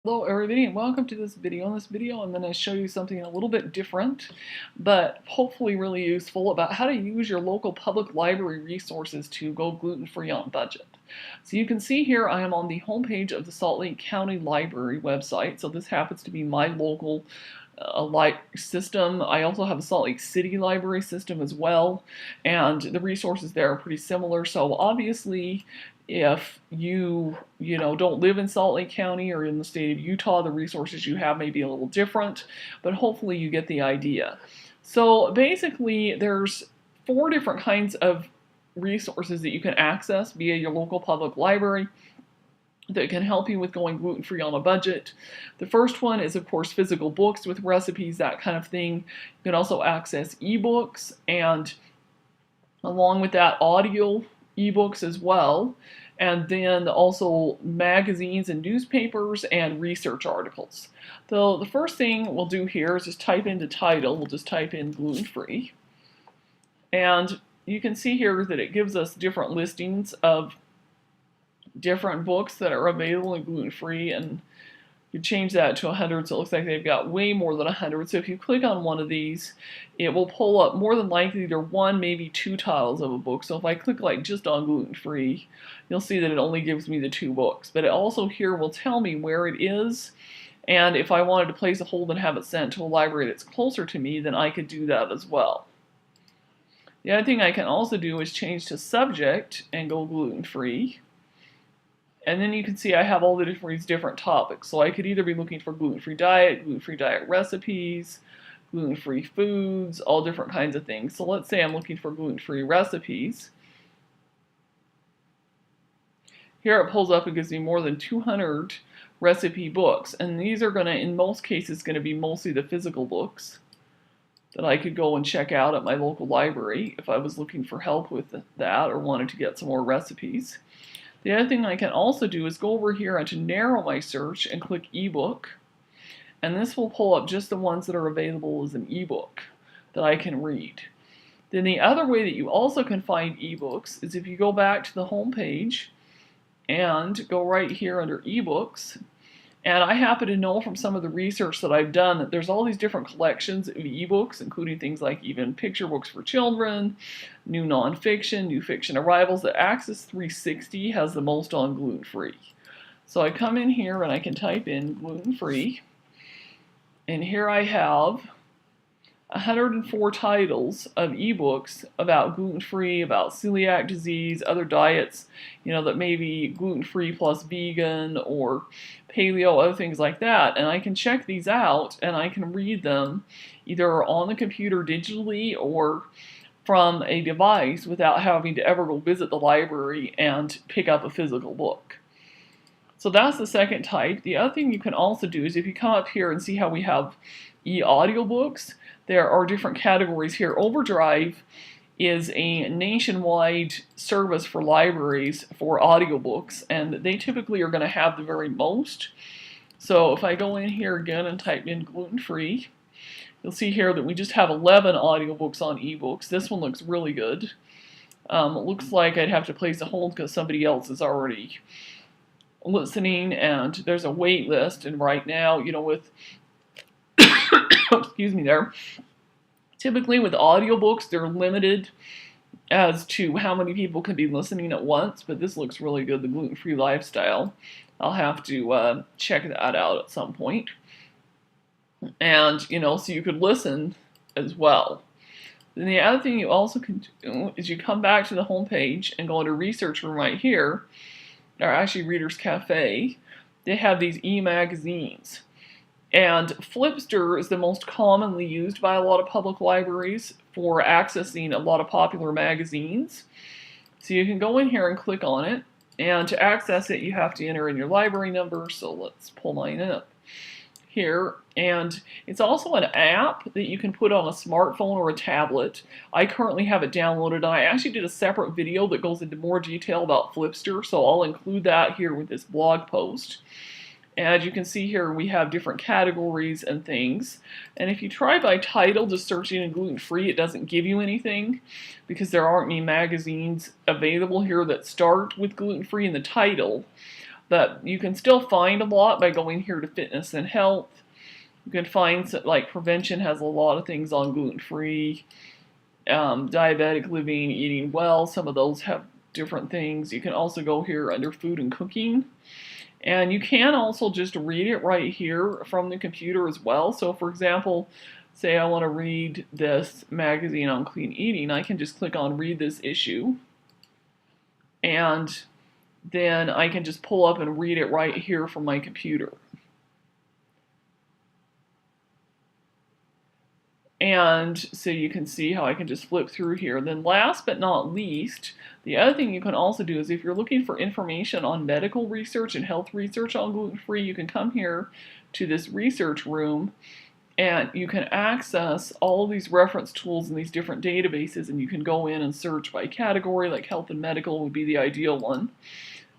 Hello everybody and welcome to this video. In this video I'm going to show you something a little bit different but hopefully really useful about how to use your local public library resources to go gluten-free on budget. So you can see here I am on the homepage of the Salt Lake County Library website. So this happens to be my local system. I also have a Salt Lake City library system as well, and the resources there are pretty similar. So obviously if you don't live in Salt Lake County or in the state of Utah, the resources you have may be a little different, but hopefully you get the idea. So basically there's 4 different kinds of resources that you can access via your local public library that can help you with going gluten-free on a budget. The first one is, of course, physical books with recipes, that kind of thing. You can also access ebooks, and along with that, audio ebooks as well, and then also magazines and newspapers and research articles. So the first thing we'll do here is just type into title. We'll just type in gluten-free, and you can see here that it gives us different listings of different books that are available and gluten-free, and you change that to 100, so it looks like they've got way more than 100. So if you click on one of these, it will pull up more than likely either 1, maybe 2 titles of a book. So if I click like just on gluten-free, you'll see that it only gives me the 2 books. But it also here will tell me where it is, and if I wanted to place a hold and have it sent to a library that's closer to me, then I could do that as well. The other thing I can also do is change to subject and go gluten-free. And then you can see I have all the different topics. So I could either be looking for gluten-free diet recipes, gluten-free foods, all different kinds of things. So let's say I'm looking for gluten-free recipes. Here it pulls up and gives me more than 200 recipe books. And these are going to, in most cases, going to be mostly the physical books that I could go and check out at my local library if I was looking for help with that or wanted to get some more recipes. The other thing I can also do is go over here and to narrow my search and click ebook, and this will pull up just the ones that are available as an ebook that I can read. Then the other way that you also can find ebooks is if you go back to the home page and go right here under ebooks. And I happen to know from some of the research that I've done that there's all these different collections of ebooks, including things like even picture books for children, new nonfiction, new fiction arrivals, that Access 360 has the most on gluten-free. So I come in here and I can type in gluten-free, and here I have 104 titles of ebooks about gluten-free, about celiac disease, other diets, that may be gluten-free plus vegan or paleo, other things like that. And I can check these out and I can read them either on the computer digitally or from a device without having to ever go visit the library and pick up a physical book. So that's the second type. The other thing you can also do is if you come up here and see how we have e-audiobooks, there are different categories here. Overdrive is a nationwide service for libraries for audiobooks, and they typically are going to have the very most. So if I go in here again and type in gluten-free, you'll see here that we just have 11 audiobooks on ebooks. This one looks really good. It looks like I'd have to place a hold because somebody else is already listening, and there's a wait list. And right now, with excuse me there. Typically with audiobooks, they're limited as to how many people can be listening at once, but this looks really good, the gluten-free lifestyle. I'll have to check that out at some point. And, so you could listen as well. Then the other thing you also can do is you come back to the home page and go into Research Room right here, or actually Reader's Cafe. They have these e-magazines. And Flipster is the most commonly used by a lot of public libraries for accessing a lot of popular magazines. So you can go in here and click on it, and to access it you have to enter in your library number. So let's pull mine up here. And it's also an app that you can put on a smartphone or a tablet. I currently have it downloaded, and I actually did a separate video that goes into more detail about Flipster, so I'll include that here with this blog post. As you can see here, we have different categories and things. And if you try by title, just searching in gluten-free, it doesn't give you anything because there aren't any magazines available here that start with gluten-free in the title. But you can still find a lot by going here to fitness and health. You can find, like, prevention has a lot of things on gluten-free, diabetic living, eating well. Some of those have different things. You can also go here under food and cooking. And you can also just read it right here from the computer as well. So for example, say I want to read this magazine on clean eating, I can just click on read this issue. And then I can just pull up and read it right here from my computer. And so you can see how I can just flip through here. Then last but not least, the other thing you can also do is if you're looking for information on medical research and health research on gluten-free, you can come here to this research room and you can access all these reference tools in these different databases, and you can go in and search by category, like health and medical would be the ideal one.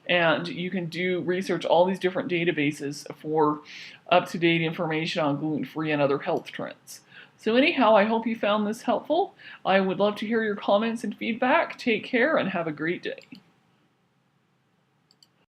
And you can do research all these different databases for up-to-date information on gluten-free and other health trends. So anyhow, I hope you found this helpful. I would love to hear your comments and feedback. Take care and have a great day.